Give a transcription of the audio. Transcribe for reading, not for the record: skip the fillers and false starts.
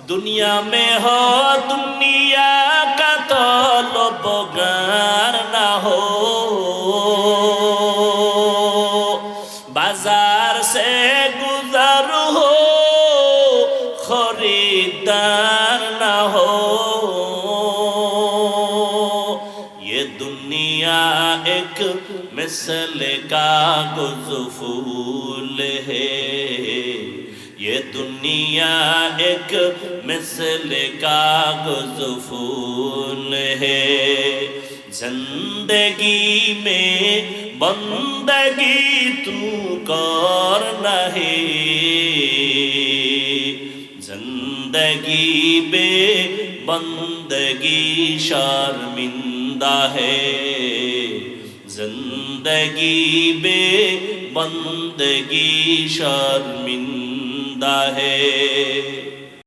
दुनिया में हो दुनिया का तलबगार ना हो, बाजार से गुजर हो खरीदार ना हो। ये दुनिया एक मिसल कागज़ फूल है, ये दुनिया एक मिसल कागज़ फूल है। जिंदगी में बंदगी तू कर नहीं, जिंदगी बे बंदगी शर्मिंदा है, जिंदगी बे बंदगी शर्मिंदा है।